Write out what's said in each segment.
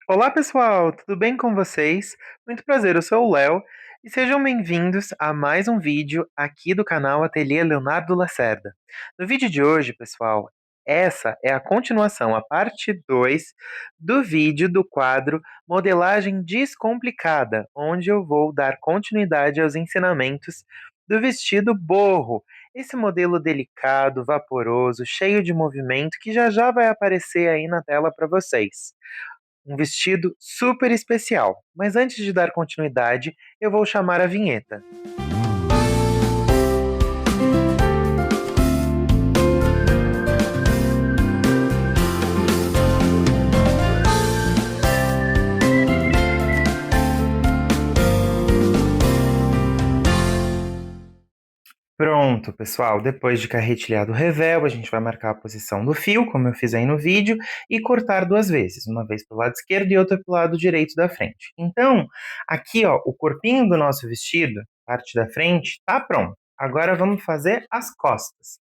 Olá pessoal, tudo bem com vocês? Muito prazer, eu sou o Léo e sejam bem-vindos a mais um vídeo aqui do canal Ateliê Leonardo Lacerda. No vídeo de hoje, pessoal, essa é a continuação, a parte 2 do vídeo do quadro Modelagem Descomplicada, onde eu vou dar continuidade aos ensinamentos do vestido borro, esse modelo delicado, vaporoso, cheio de movimento que já já vai aparecer aí na tela para vocês. Um vestido super especial. Mas antes de dar continuidade, eu vou chamar a vinheta. Pronto, pessoal. Depois de carretilhado o revel, a gente vai marcar a posição do fio, como eu fiz aí no vídeo, e cortar duas vezes, uma vez para o lado esquerdo e outra para o lado direito da frente. Então, aqui, ó, o corpinho do nosso vestido, parte da frente, tá pronto. Agora vamos fazer as costas.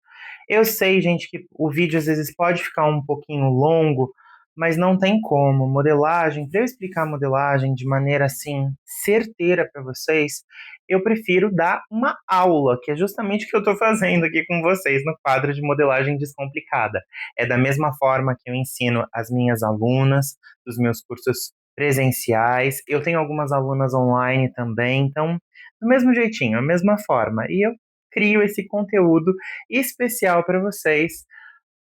Eu sei, gente, que o vídeo às vezes pode ficar um pouquinho longo, mas não tem como. Modelagem, para eu explicar a modelagem de maneira assim certeira para vocês, eu prefiro dar uma aula, que é justamente o que eu estou fazendo aqui com vocês no quadro de modelagem descomplicada. É da mesma forma que eu ensino as minhas alunas dos meus cursos presenciais. Eu tenho algumas alunas online também, então, do mesmo jeitinho, a mesma forma. E eu crio esse conteúdo especial para vocês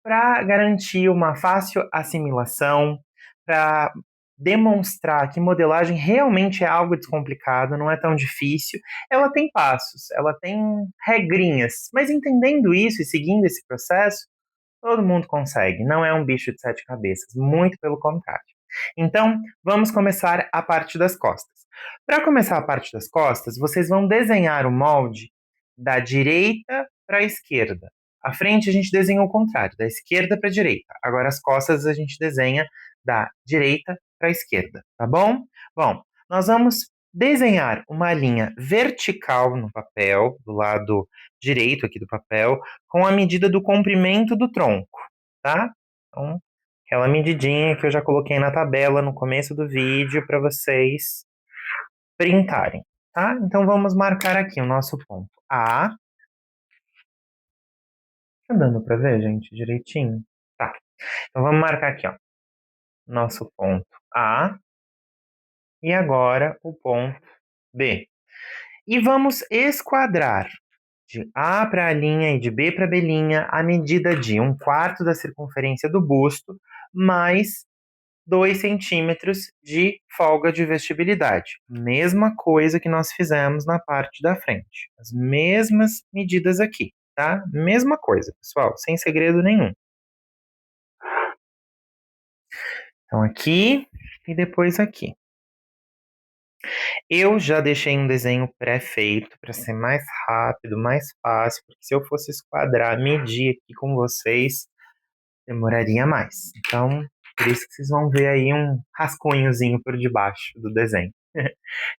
para garantir uma fácil assimilação, para demonstrar que modelagem realmente é algo descomplicado, não é tão difícil. Ela tem passos, ela tem regrinhas, mas entendendo isso e seguindo esse processo, todo mundo consegue. Não é um bicho de sete cabeças, muito pelo contrário. Então, vamos começar a parte das costas. Para começar a parte das costas, vocês vão desenhar o molde da direita para a esquerda. A frente a gente desenha o contrário, da esquerda para a direita. Agora as costas a gente desenha da direita para a esquerda, tá bom? Bom, nós vamos desenhar uma linha vertical no papel, do lado direito aqui do papel, com a medida do comprimento do tronco, tá? Então, aquela medidinha que eu já coloquei na tabela no começo do vídeo para vocês printarem, tá? Então vamos marcar aqui o nosso ponto A. Tá dando para ver, gente, direitinho? Tá. Então vamos marcar aqui, ó, nosso ponto A e agora o ponto B. E vamos esquadrar de A para a linha e de B para B linha a medida de 1/4 da circunferência do busto mais 2 centímetros de folga de vestibilidade. Mesma coisa que nós fizemos na parte da frente. As mesmas medidas aqui, tá? Mesma coisa, pessoal, sem segredo nenhum. Então aqui e depois aqui. Eu já deixei um desenho pré-feito para ser mais rápido, mais fácil, porque se eu fosse esquadrar, medir aqui com vocês, demoraria mais. Então, por isso que vocês vão ver aí um rascunhozinho por debaixo do desenho.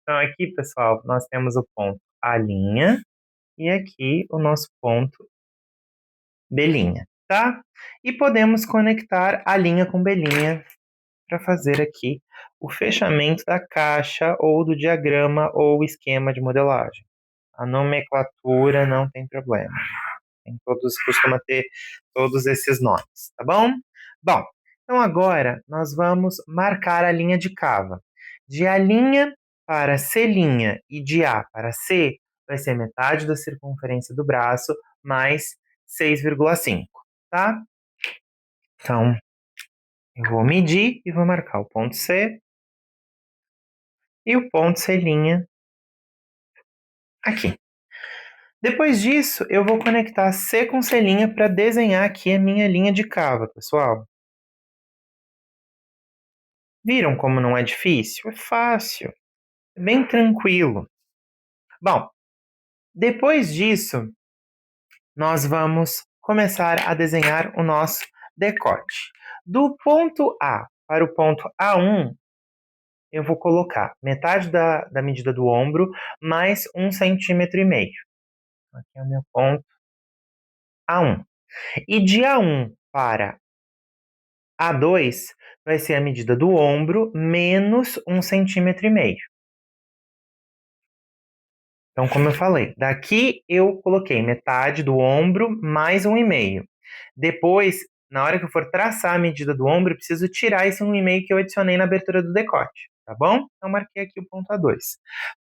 Então, aqui, pessoal, nós temos o ponto A', e aqui o nosso ponto B', tá? E podemos conectar a linha com B' para fazer aqui o fechamento da caixa ou do diagrama ou esquema de modelagem. A nomenclatura não tem problema. Costuma ter todos esses nomes, tá bom? Bom, então agora nós vamos marcar a linha de cava. De A' para C' e de A para C vai ser metade da circunferência do braço mais 6,5, tá? Então, eu vou medir e vou marcar o ponto C e o ponto C' aqui. Depois disso, eu vou conectar C com C' para desenhar aqui a minha linha de cava, pessoal. Viram como não é difícil? É fácil, é bem tranquilo. Bom, depois disso, nós vamos começar a desenhar o nosso decote. Do ponto A para o ponto A1, eu vou colocar metade da medida do ombro mais 1,5 centímetro. Aqui é o meu ponto A1. E de A1 para A2 vai ser a medida do ombro menos 1,5 centímetros. Então, como eu falei, daqui eu coloquei metade do ombro mais 1,5. Depois, na hora que eu for traçar a medida do ombro, eu preciso tirar esse 1,5 que eu adicionei na abertura do decote, tá bom? Então, marquei aqui o ponto A2.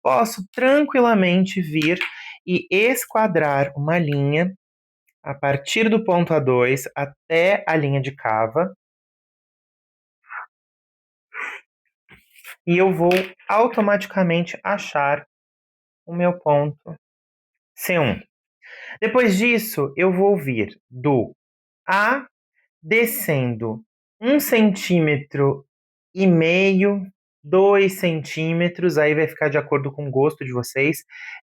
Posso tranquilamente vir e esquadrar uma linha a partir do ponto A2 até a linha de cava. E eu vou automaticamente achar o meu ponto C1. Depois disso, eu vou vir do A descendo 1,5 centímetros, 2 centímetros, aí vai ficar de acordo com o gosto de vocês,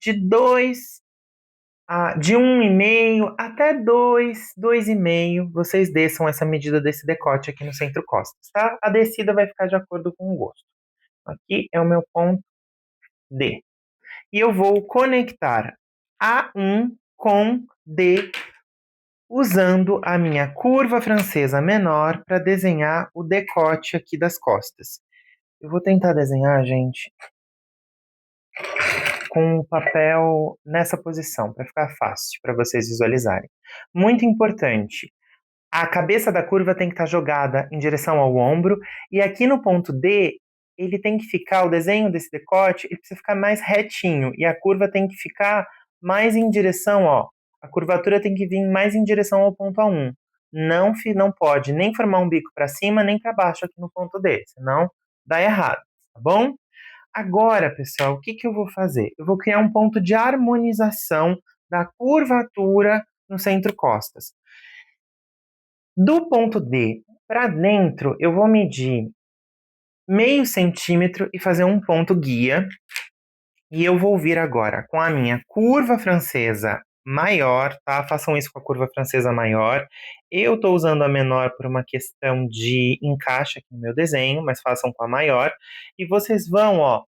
de 1,5 até 2,5, vocês desçam essa medida desse decote aqui no centro costas, tá? A descida vai ficar de acordo com o gosto. Aqui é o meu ponto D. E eu vou conectar A1 com D usando a minha curva francesa menor para desenhar o decote aqui das costas. Eu vou tentar desenhar, gente, com o papel nessa posição, para ficar fácil para vocês visualizarem. Muito importante, a cabeça da curva tem que estar jogada em direção ao ombro, e aqui no ponto D, ele tem que ficar, o desenho desse decote, ele precisa ficar mais retinho, e a curva tem que ficar mais em direção, ó, a curvatura tem que vir mais em direção ao ponto A1. Não pode nem formar um bico para cima, nem para baixo aqui no ponto D, senão dá errado, tá bom? Agora, pessoal, o que que eu vou fazer? Eu vou criar um ponto de harmonização da curvatura no centro costas. Do ponto D para dentro, eu vou medir 0,5 centímetro e fazer um ponto guia. E eu vou vir agora com a minha curva francesa maior, tá? Façam isso com a curva francesa maior. Eu estou usando a menor por uma questão de encaixe aqui no meu desenho, mas façam com a maior. E vocês vão, ó,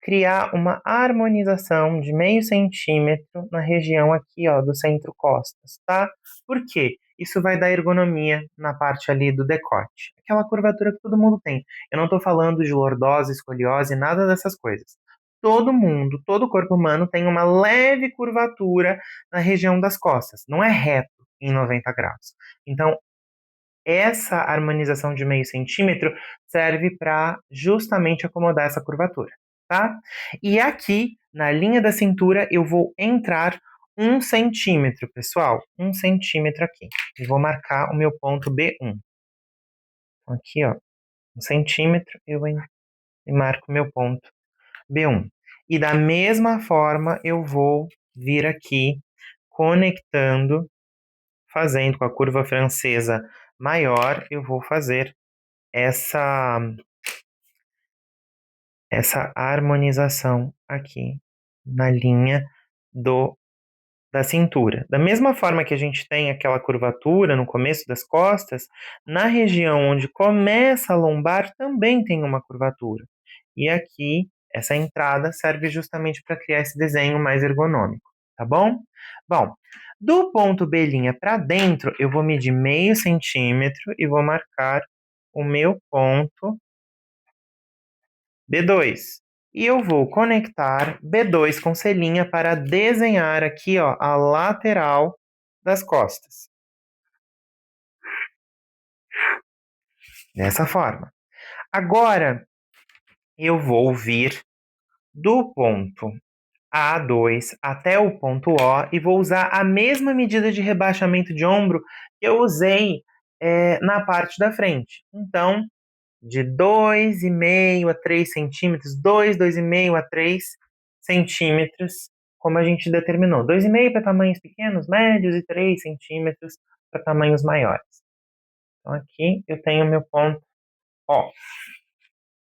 criar uma harmonização de 0,5 centímetro na região aqui, ó, do centro costas, tá? Por quê? Isso vai dar ergonomia na parte ali do decote. Aquela curvatura que todo mundo tem. Eu não estou falando de lordose, escoliose, nada dessas coisas. Todo mundo, todo corpo humano tem uma leve curvatura na região das costas. Não é reto em 90 graus. Então, essa harmonização de 0,5 centímetro serve para justamente acomodar essa curvatura, tá? E aqui, na linha da cintura, eu vou entrar 1 centímetro, pessoal. 1 centímetro aqui. E vou marcar o meu ponto B1. Aqui, ó. 1 centímetro, e marco o meu ponto B1. E da mesma forma, eu vou vir aqui, conectando, fazendo com a curva francesa maior, eu vou fazer essa harmonização aqui na linha da cintura. Da mesma forma que a gente tem aquela curvatura no começo das costas, na região onde começa a lombar também tem uma curvatura. E aqui, essa entrada serve justamente para criar esse desenho mais ergonômico, tá bom? Bom, do ponto B' para dentro, eu vou medir 0,5 centímetro e vou marcar o meu ponto B2. E eu vou conectar B2 com selinha para desenhar aqui, ó, a lateral das costas. Dessa forma. Agora, eu vou vir do ponto A2 até o ponto O e vou usar a mesma medida de rebaixamento de ombro que eu usei na parte da frente. Então, de 2,5 a 3 centímetros, 2,5 a 3 centímetros, como a gente determinou. 2,5 para tamanhos pequenos, médios, e 3 centímetros para tamanhos maiores. Então, aqui eu tenho meu ponto O.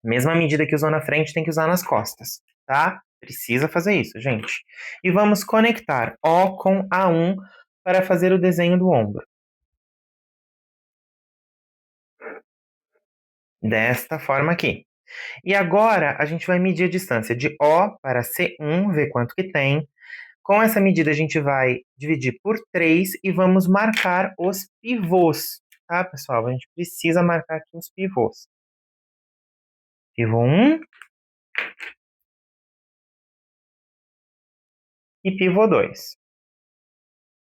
Mesma medida que usou na frente, tem que usar nas costas, tá? Precisa fazer isso, gente. E vamos conectar O com A1 para fazer o desenho do ombro. Desta forma aqui. E agora a gente vai medir a distância de O para C1, ver quanto que tem. Com essa medida a gente vai dividir por 3 e vamos marcar os pivôs. tá, pessoal? A gente precisa marcar aqui os pivôs. Pivô 1 e pivô 2.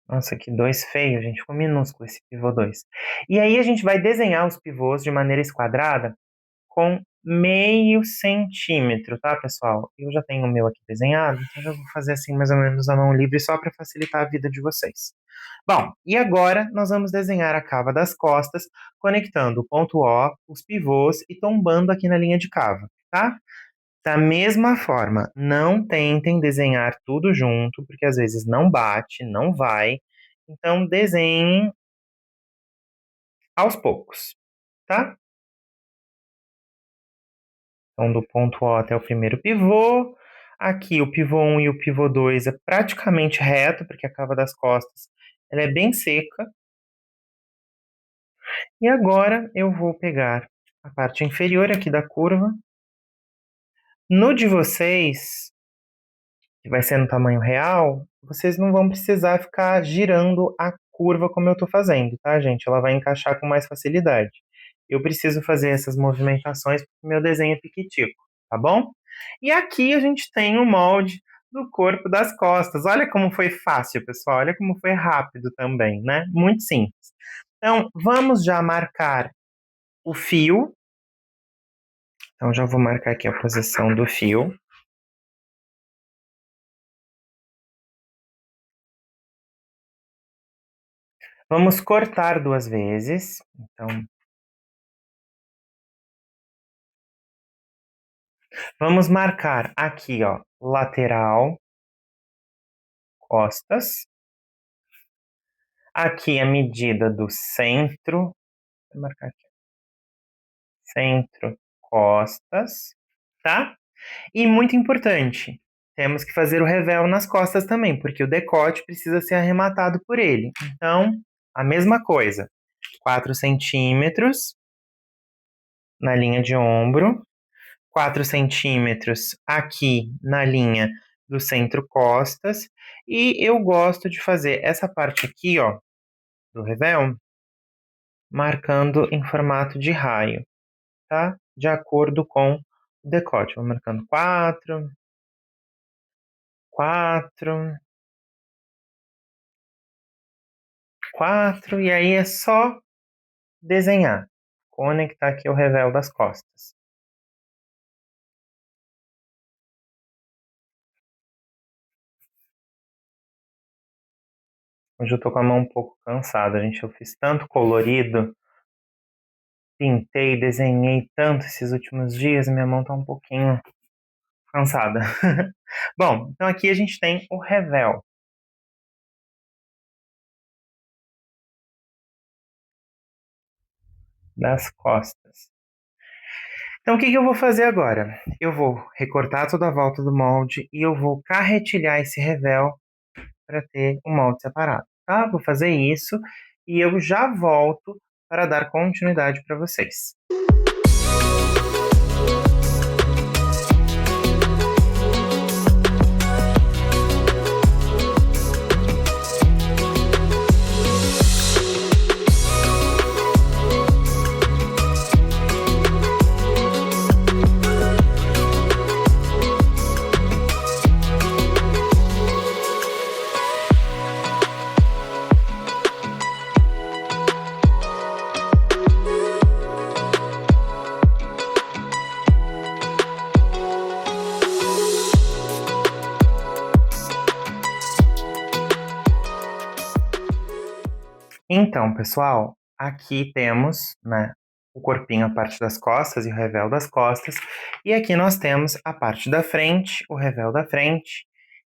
Nossa, que 2 feio, gente. Ficou minúsculo esse pivô 2. E aí a gente vai desenhar os pivôs de maneira esquadrada com meio centímetro, tá, pessoal? Eu já tenho o meu aqui desenhado, então eu vou fazer assim mais ou menos a mão livre só para facilitar a vida de vocês. Bom, e agora nós vamos desenhar a cava das costas, conectando o ponto O, os pivôs e tombando aqui na linha de cava, tá? Da mesma forma, não tentem desenhar tudo junto, porque às vezes não bate, não vai. Então, desenhem aos poucos, tá? Então, do ponto O até o primeiro pivô. Aqui, o pivô 1 e o pivô 2 é praticamente reto, porque a cava das costas ela é bem seca. E agora eu vou pegar a parte inferior aqui da curva. No de vocês, que vai ser no tamanho real, vocês não vão precisar ficar girando a curva como eu estou fazendo, tá, gente? Ela vai encaixar com mais facilidade. Eu preciso fazer essas movimentações porque meu desenho é piquitico, tá bom? E aqui a gente tem o molde do corpo das costas. Olha como foi fácil, pessoal. Olha como foi rápido também, né? Muito simples. Então, vamos já marcar o fio. Então, já vou marcar aqui a posição do fio. Vamos cortar 2 vezes. Então, vamos marcar aqui, ó, lateral, costas. Aqui a medida do centro. Vou marcar aqui. Centro, costas, tá? E muito importante, temos que fazer o revel nas costas também, porque o decote precisa ser arrematado por ele. Então, a mesma coisa, 4 centímetros na linha de ombro, 4 centímetros aqui na linha do centro costas, e eu gosto de fazer essa parte aqui, ó, do revel, marcando em formato de raio, tá? De acordo com o decote. Vou marcando 4, 4, 4, e aí é só desenhar, conectar aqui o revel das costas. Hoje eu tô com a mão um pouco cansada, gente. Eu fiz tanto colorido, pintei, desenhei tanto esses últimos dias, minha mão tá um pouquinho cansada. Bom, então aqui a gente tem o revel das costas. Então, o que que eu vou fazer agora? Eu vou recortar toda a volta do molde e eu vou carretilhar esse revel para ter o molde separado, tá? Vou fazer isso e eu já volto para dar continuidade para vocês. Então, pessoal, aqui temos, né, o corpinho, a parte das costas e o revel das costas. E aqui nós temos a parte da frente, o revel da frente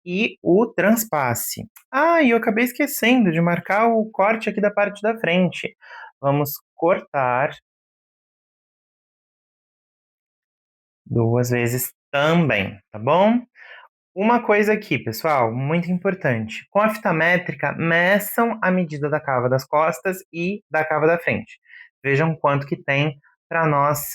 e o transpasse. Ah, e eu acabei esquecendo de marcar o corte aqui da parte da frente. Vamos cortar 2 vezes também, tá bom? Uma coisa aqui, pessoal, muito importante. Com a fita métrica, meçam a medida da cava das costas e da cava da frente. Vejam quanto que tem para nós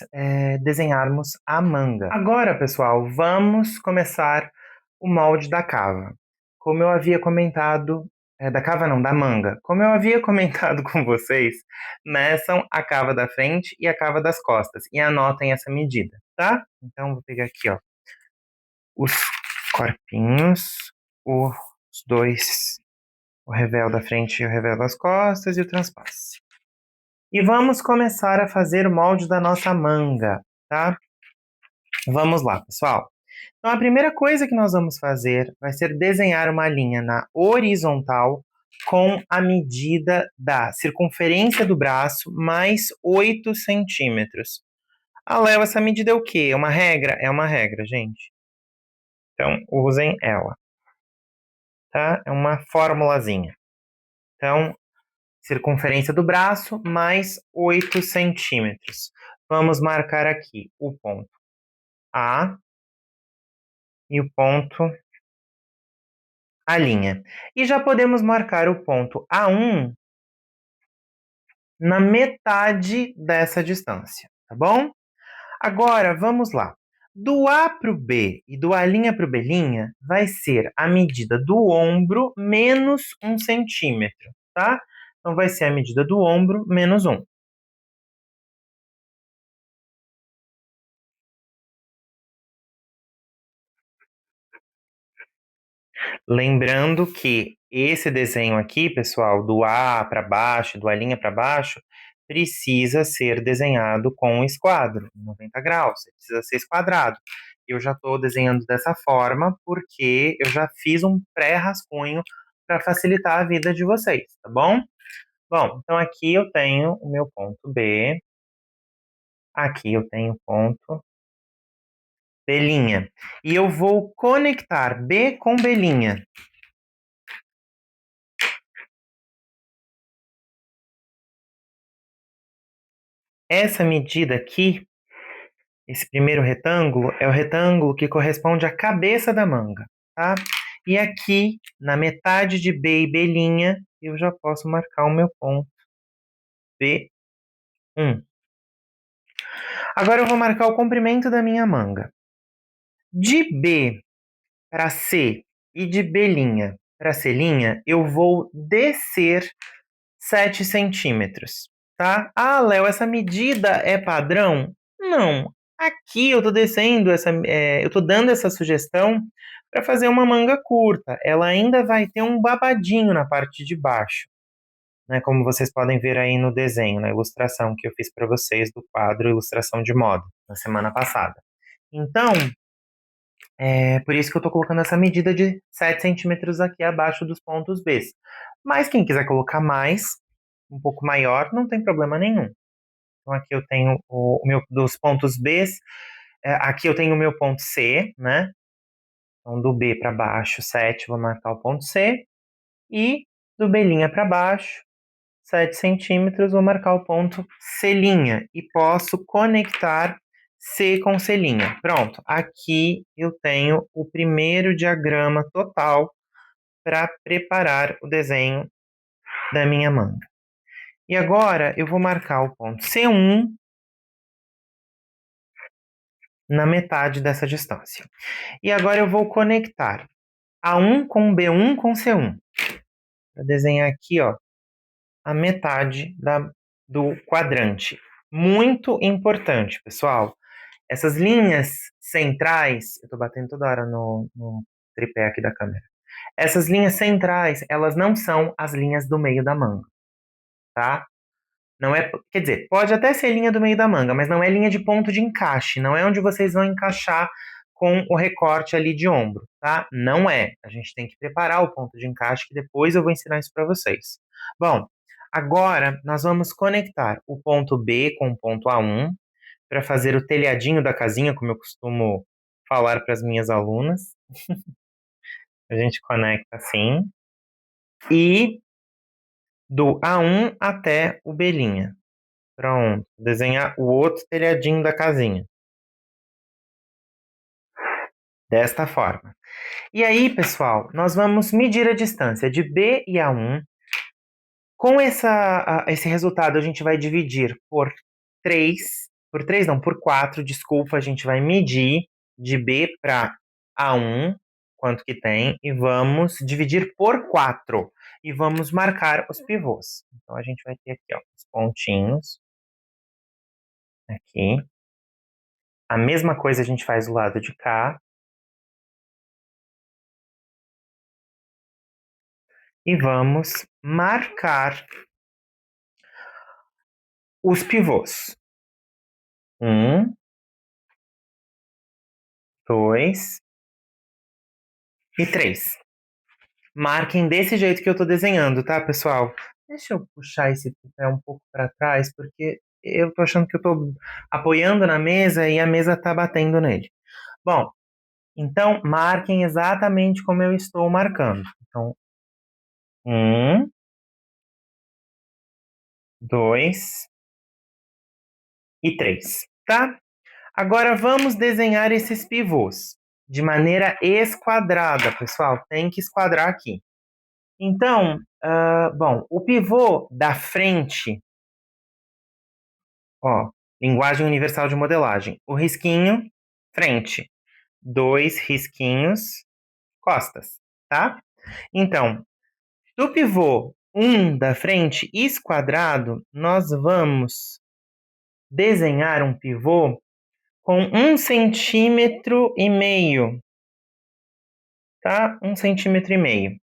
desenharmos a manga. Agora, pessoal, vamos começar o molde da cava. Como eu havia comentado da cava não, da manga. Como eu havia comentado com vocês, meçam a cava da frente e a cava das costas e anotem essa medida, tá? Então, vou pegar aqui, ó, os corpinhos, os dois, o revel da frente e o revel das costas e o transpasse. E vamos começar a fazer o molde da nossa manga, tá? Vamos lá, pessoal. Então, a primeira coisa que nós vamos fazer vai ser desenhar uma linha na horizontal com a medida da circunferência do braço mais 8 centímetros. Ah, Léo, essa medida é o quê? É uma regra? É uma regra, gente. Então, usem ela, tá? É uma formulazinha. Então, circunferência do braço mais 8 centímetros. Vamos marcar aqui o ponto A e o ponto A'. E já podemos marcar o ponto A1 na metade dessa distância, tá bom? Agora, vamos lá. Do A para o B e do A' para o B' vai ser a medida do ombro menos 1 centímetro, tá? Então, vai ser a medida do ombro menos 1. Lembrando que esse desenho aqui, pessoal, do A para baixo, do A' para baixo, precisa ser desenhado com um esquadro, 90 graus, precisa ser esquadrado. Eu já estou desenhando dessa forma porque eu já fiz um pré-rascunho para facilitar a vida de vocês, tá bom? Bom, então aqui eu tenho o meu ponto B, aqui eu tenho o ponto B'. E eu vou conectar B com B'. Essa medida aqui, esse primeiro retângulo, é o retângulo que corresponde à cabeça da manga, tá? E aqui, na metade de B e B', eu já posso marcar o meu ponto B1. Agora eu vou marcar o comprimento da minha manga. De B para C e de B' para C', eu vou descer 7 centímetros, tá? Ah, Léo, essa medida é padrão? Não. Aqui eu tô descendo eu tô dando essa sugestão para fazer uma manga curta. Ela ainda vai ter um babadinho na parte de baixo, né? Como vocês podem ver aí no desenho, na ilustração que eu fiz para vocês do quadro Ilustração de Moda, na semana passada. Então, é por isso que eu tô colocando essa medida de 7 centímetros aqui abaixo dos pontos B. Mas quem quiser colocar mais, um pouco maior, não tem problema nenhum. Então aqui eu tenho o meu dos pontos B, aqui eu tenho o meu ponto C, né? Então do B para baixo, 7, vou marcar o ponto C. E do B' para baixo, 7 centímetros, vou marcar o ponto C'. E posso conectar C com C'. Pronto, aqui eu tenho o primeiro diagrama total para preparar o desenho da minha manga. E agora eu vou marcar o ponto C1 na metade dessa distância. E agora eu vou conectar A1 com B1 com C1. Vou desenhar aqui, ó, a metade do quadrante. Muito importante, pessoal. Essas linhas centrais, eu tô batendo toda hora no tripé aqui da câmera. Essas linhas centrais, elas não são as linhas do meio da manga, tá? Não é, quer dizer, pode até ser linha do meio da manga, mas não é linha de ponto de encaixe, não é onde vocês vão encaixar com o recorte ali de ombro, tá? Não é. A gente tem que preparar o ponto de encaixe, que depois eu vou ensinar isso para vocês. Bom, agora nós vamos conectar o ponto B com o ponto A1 para fazer o telhadinho da casinha, como eu costumo falar para as minhas alunas. A gente conecta assim. E do A1 até o B'. Pronto. Desenhar o outro telhadinho da casinha. Desta forma. E aí, pessoal, nós vamos medir a distância de B e A1. Com esse resultado, a gente vai dividir por 3. Por 3 não, por 4, desculpa. A gente vai medir de B para A1, quanto que tem, e vamos dividir por 4. e vamos marcar os pivôs. Então, a gente vai ter aqui, ó, os pontinhos, aqui. A mesma coisa a gente faz do lado de cá. E vamos marcar os pivôs. 1, 2 e 3. Marquem desse jeito que eu tô desenhando, tá, pessoal? Deixa eu puxar esse papel um pouco para trás, porque eu tô achando que eu tô apoiando na mesa e a mesa tá batendo nele. Bom, então marquem exatamente como eu estou marcando. Então, 1, 2 e 3, tá? Agora vamos desenhar esses pivôs de maneira esquadrada, pessoal. Tem que esquadrar aqui. Então, bom, o pivô da frente, ó, linguagem universal de modelagem. O risquinho, frente. 2 risquinhos, costas, tá? Então, do pivô 1 da frente esquadrado, nós vamos desenhar um pivô com 1,5 cm, tá? 1,5 cm.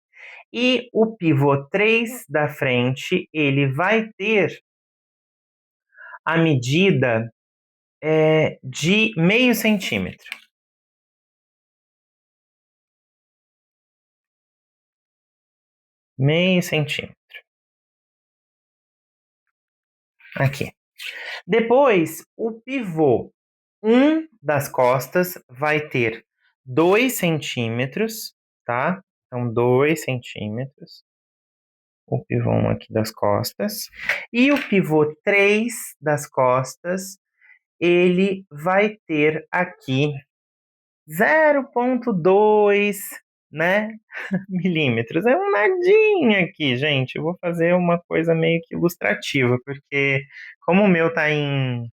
E o pivô 3 da frente, ele vai ter a medida de 0,5 cm. Meio centímetro. Aqui. Depois, o pivô 1 das costas vai ter 2 centímetros, tá? Então, 2 centímetros. O pivô 1 aqui das costas. E o pivô 3 das costas, ele vai ter aqui 0,2, né, milímetros. É um nadinha aqui, gente. Eu vou fazer uma coisa meio que ilustrativa, porque como o meu tá em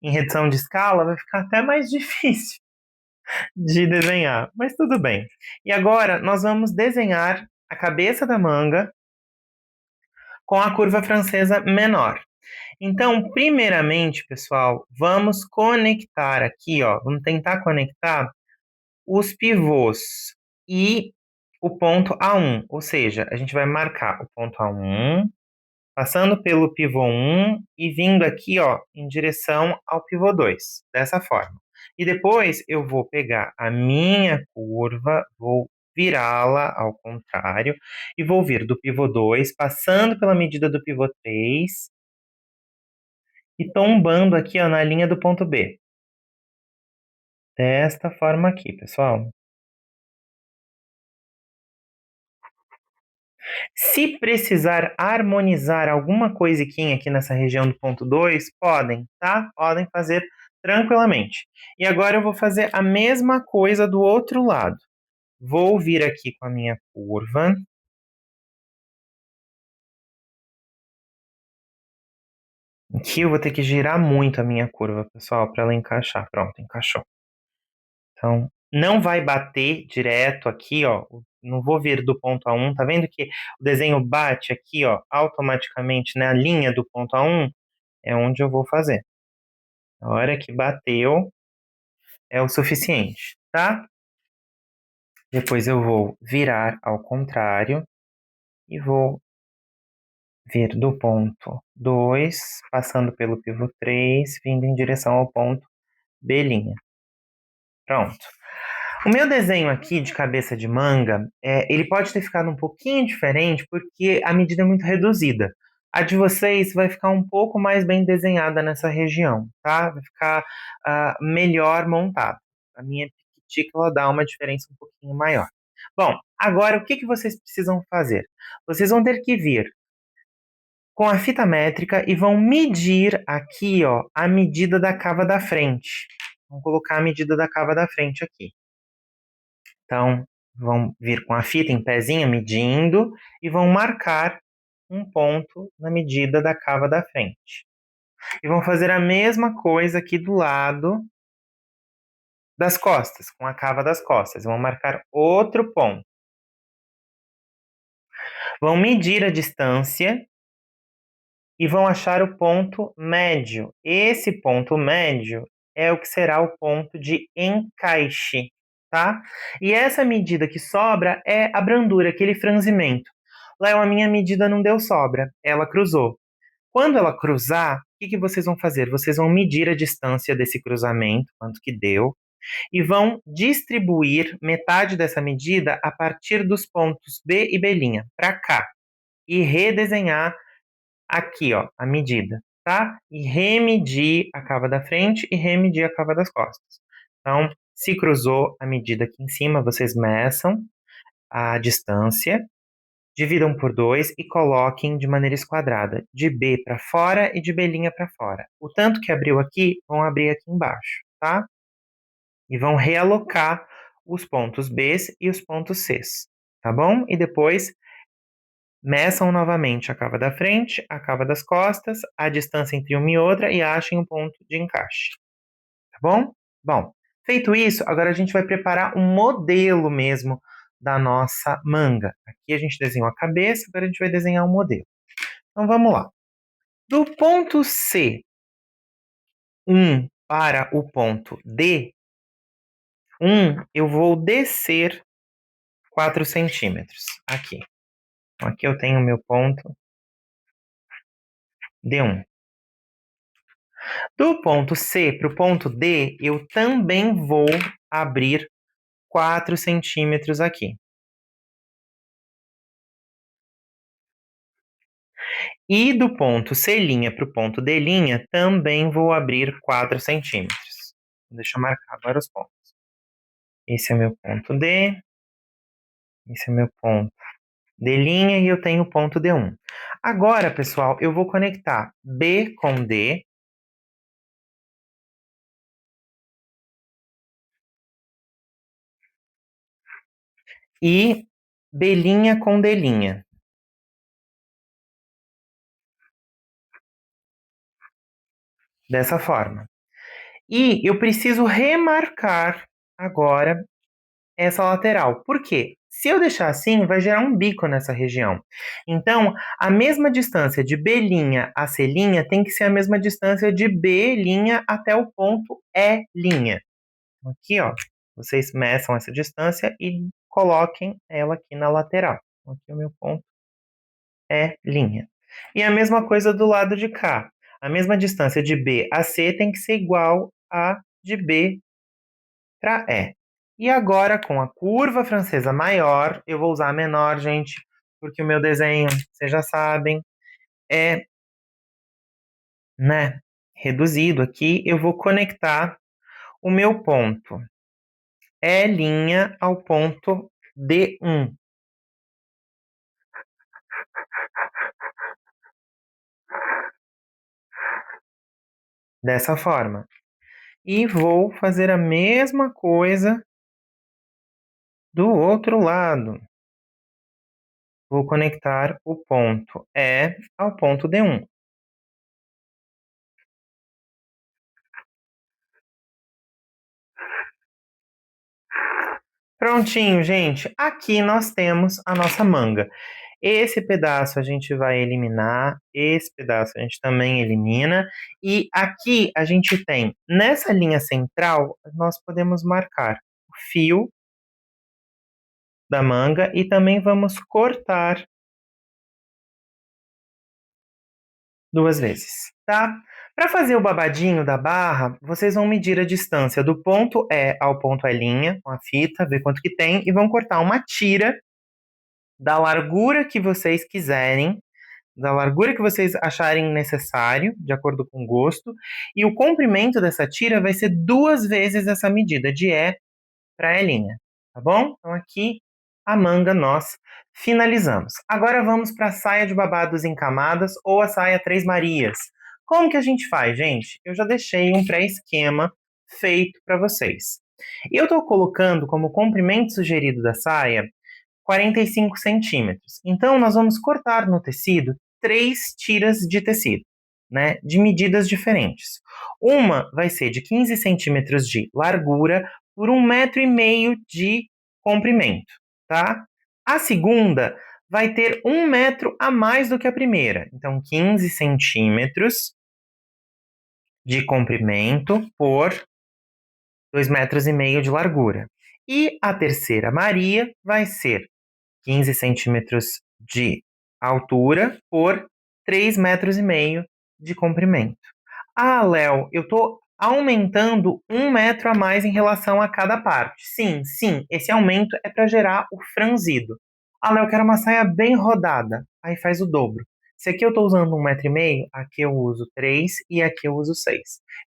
redução de escala, vai ficar até mais difícil de desenhar, mas tudo bem. E agora nós vamos desenhar a cabeça da manga com a curva francesa menor. Então, primeiramente, pessoal, vamos conectar aqui, ó, vamos tentar conectar os pivôs e o ponto A1, ou seja, a gente vai marcar o ponto A1, passando pelo pivô 1 e vindo aqui, ó, em direção ao pivô 2, dessa forma. E depois eu vou pegar a minha curva, vou virá-la ao contrário e vou vir do pivô 2, passando pela medida do pivô 3 e tombando aqui, ó, na linha do ponto B. Desta forma aqui, pessoal. Se precisar harmonizar alguma coisiquinha aqui nessa região do ponto 2, podem, tá? Podem fazer tranquilamente. E agora eu vou fazer a mesma coisa do outro lado. Vou vir aqui com a minha curva. Aqui eu vou ter que girar muito a minha curva, pessoal, para ela encaixar. Pronto, encaixou. Então, não vai bater direto aqui, ó. Não vou vir do ponto A1. Tá vendo que o desenho bate aqui, ó, automaticamente na linha do ponto A1? É onde eu vou fazer. A hora que bateu é o suficiente, tá? Depois eu vou virar ao contrário e vou vir do ponto 2, passando pelo pivô 3, vindo em direção ao ponto B'. Pronto. O meu desenho aqui de cabeça de manga, ele pode ter ficado um pouquinho diferente porque a medida é muito reduzida. A de vocês vai ficar um pouco mais bem desenhada nessa região, tá? Vai ficar melhor montado. A minha piquitica, ela dá uma diferença um pouquinho maior. Bom, agora o que que vocês precisam fazer? Vocês vão ter que vir com a fita métrica e vão medir aqui, ó, a medida da cava da frente. Vamos colocar a medida da cava da frente aqui. Então, vão vir com a fita em pezinha medindo e vão marcar um ponto na medida da cava da frente. E vão fazer a mesma coisa aqui do lado das costas, com a cava das costas. Vão marcar outro ponto. Vão medir a distância e vão achar o ponto médio. Esse ponto médio é o que será o ponto de encaixe, tá? E essa medida que sobra é a brandura, aquele franzimento. Léo, a minha medida não deu sobra, ela cruzou. Quando ela cruzar, o que que vocês vão fazer? Vocês vão medir a distância desse cruzamento, quanto que deu, e vão distribuir metade dessa medida a partir dos pontos B e B' para cá e redesenhar aqui, ó, a medida, tá? E remedir a cava da frente e remedir a cava das costas. Então, se cruzou a medida aqui em cima, vocês meçam a distância, dividam por 2 e coloquem de maneira esquadrada, de B para fora e de B' para fora. O tanto que abriu aqui, vão abrir aqui embaixo, tá? E vão realocar os pontos B e os pontos C, tá bom? E depois meçam novamente a cava da frente, a cava das costas, a distância entre uma e outra e achem o ponto de encaixe, tá bom? Bom, feito isso, agora a gente vai preparar um modelo mesmo da nossa manga. Aqui a gente desenhou a cabeça, agora a gente vai desenhar um modelo. Então vamos lá. Do ponto C1 para o ponto D1, eu vou descer 4 centímetros. Aqui. Então, aqui eu tenho o meu ponto D1. Do ponto C para o ponto D, eu também vou abrir 4 centímetros aqui. E do ponto C' para o ponto D', também vou abrir 4 centímetros. Deixa eu marcar agora os pontos. Esse é meu ponto D, esse é meu ponto D' e eu tenho o ponto D1. Agora, pessoal, eu vou conectar B com D e B' com D'. Dessa forma. E eu preciso remarcar agora essa lateral. Por quê? Se eu deixar assim, vai gerar um bico nessa região. Então, a mesma distância de B' a C' tem que ser a mesma distância de B' até o ponto E'. Aqui, ó, vocês meçam essa distância e coloquem ela aqui na lateral. Aqui é o meu ponto E'. E a mesma coisa do lado de cá. A mesma distância de B a C tem que ser igual a de B para E. E agora, com a curva francesa maior, eu vou usar a menor, gente, porque o meu desenho, vocês já sabem, é, né, reduzido aqui. Eu vou conectar o meu ponto E' ao ponto D1. Dessa forma. E vou fazer a mesma coisa do outro lado. Vou conectar o ponto E ao ponto D1. Prontinho, gente. Aqui nós temos a nossa manga. Esse pedaço a gente vai eliminar, esse pedaço a gente também elimina. E aqui a gente tem, nessa linha central, nós podemos marcar o fio da manga e também vamos cortar 2 vezes, tá? Para fazer o babadinho da barra, vocês vão medir a distância do ponto E ao ponto E' com a fita, ver quanto que tem, e vão cortar uma tira da largura que vocês quiserem, da largura que vocês acharem necessário, de acordo com o gosto, e o comprimento dessa tira vai ser 2 vezes essa medida, de E para E', tá bom? Então aqui a manga nós finalizamos. Agora vamos para a saia de babados em camadas ou a saia Três Marias. Como que a gente faz, gente? Eu já deixei um pré-esquema feito para vocês. Eu estou colocando como comprimento sugerido da saia 45 centímetros. Então, nós vamos cortar no tecido 3 tiras de tecido, né, de medidas diferentes. Uma vai ser de 15 centímetros de largura por 1,5 metro de comprimento, tá? A segunda vai ter 1 metro a mais do que a primeira. Então, 15 centímetros de comprimento por 2,5 metros de largura. E a terceira Maria vai ser 15 centímetros de altura por 3,5 metros de comprimento. Ah, Léo, eu estou aumentando 1 metro a mais em relação a cada parte. Sim, sim, esse aumento é para gerar o franzido. Ah, Léo, eu quero uma saia bem rodada. Aí faz o dobro. Se aqui eu estou usando 1,5 metro, aqui eu uso 3 e aqui eu uso 6.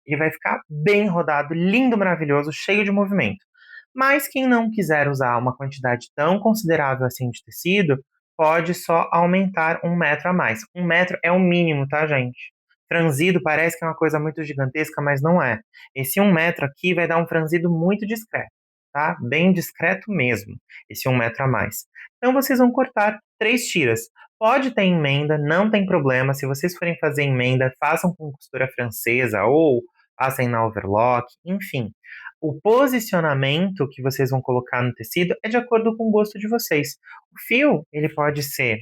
Ele vai ficar bem rodado, lindo, maravilhoso, cheio de movimento. Mas quem não quiser usar uma quantidade tão considerável assim de tecido, pode só aumentar 1 metro a mais. 1 metro é o mínimo, tá, gente? Franzido parece que é uma coisa muito gigantesca, mas não é. Esse 1 metro aqui vai dar um franzido muito discreto, tá? Bem discreto mesmo, esse 1 metro a mais. Então vocês vão cortar 3 tiras. Pode ter emenda, não tem problema. Se vocês forem fazer emenda, façam com costura francesa ou passem na overlock, enfim. O posicionamento que vocês vão colocar no tecido é de acordo com o gosto de vocês. O fio, ele pode ser,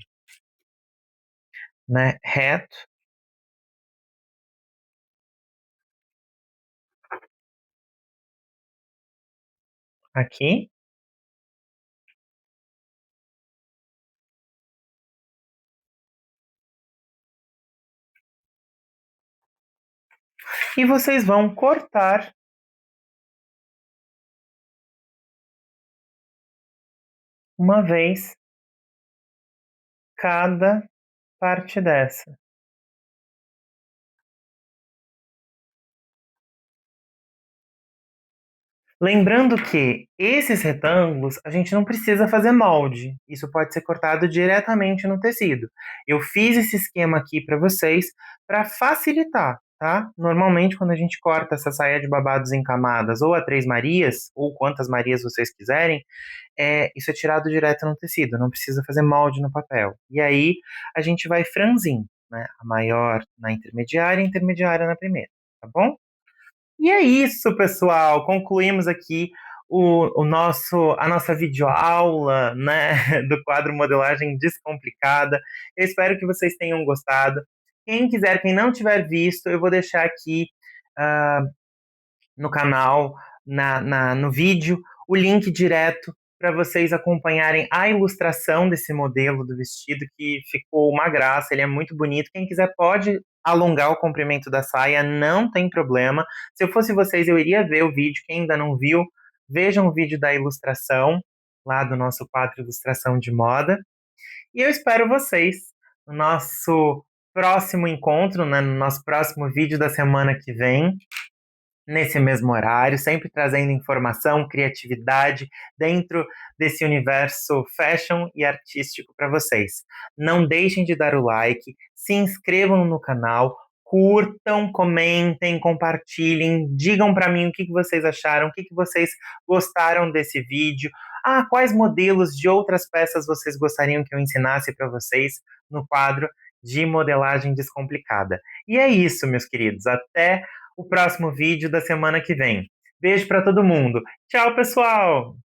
né, reto, aqui, e vocês vão cortar uma vez cada parte dessa. Lembrando que esses retângulos a gente não precisa fazer molde, isso pode ser cortado diretamente no tecido. Eu fiz esse esquema aqui para vocês para facilitar, tá? Normalmente quando a gente corta essa saia de babados em camadas ou a 3 Marias, ou quantas Marias vocês quiserem, isso é tirado direto no tecido, não precisa fazer molde no papel. E aí a gente vai franzindo, né? A maior na intermediária e a intermediária na primeira, tá bom? E é isso, pessoal. Concluímos aqui a nossa videoaula, né, do quadro Modelagem Descomplicada. Eu espero que vocês tenham gostado. Quem quiser, quem não tiver visto, eu vou deixar aqui ah, no canal, no vídeo, o link direto para vocês acompanharem a ilustração desse modelo do vestido, que ficou uma graça, ele é muito bonito. Quem quiser pode alongar o comprimento da saia, não tem problema. Se eu fosse vocês, eu iria ver o vídeo. Quem ainda não viu, vejam o vídeo da ilustração, lá do nosso quadro Ilustração de Moda. E eu espero vocês no nosso próximo encontro, né, no nosso próximo vídeo da semana que vem, nesse mesmo horário, sempre trazendo informação, criatividade dentro desse universo fashion e artístico para vocês. Não deixem de dar o like, se inscrevam no canal, curtam, comentem, compartilhem, digam para mim o que vocês acharam, o que vocês gostaram desse vídeo. Ah, quais modelos de outras peças vocês gostariam que eu ensinasse para vocês no quadro de modelagem descomplicada. E é isso, meus queridos. Até o próximo vídeo da semana que vem. Beijo para todo mundo. Tchau, pessoal!